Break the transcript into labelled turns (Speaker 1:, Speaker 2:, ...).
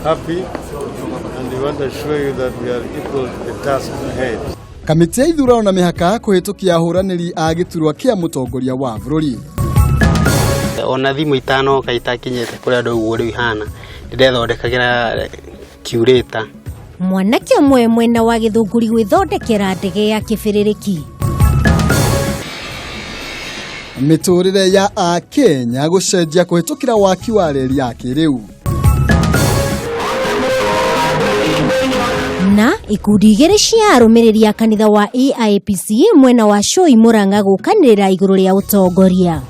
Speaker 1: happy and we want to show you that we are equal to the task ahead.
Speaker 2: Kamiti ya ithurano na mihaka kuhitukia ahuraniri a giturwa kia mutongoria wa bururi.
Speaker 3: Ona thimu itano kaitakinyete kuri andu uguo riu ihana ndethondekagira curator.
Speaker 4: Mwanake umwe mwena wa Githunguri gwithondekera ndege ya kibiririki.
Speaker 2: Miturire ya Akenya gucenjia kuhitukira waki wa reri ya kiriu.
Speaker 4: Na ikundi igiri cia arumiriri a kanitha wa EIPC mwena wa Coi Murang'a gukanirira iguru ria utongoria.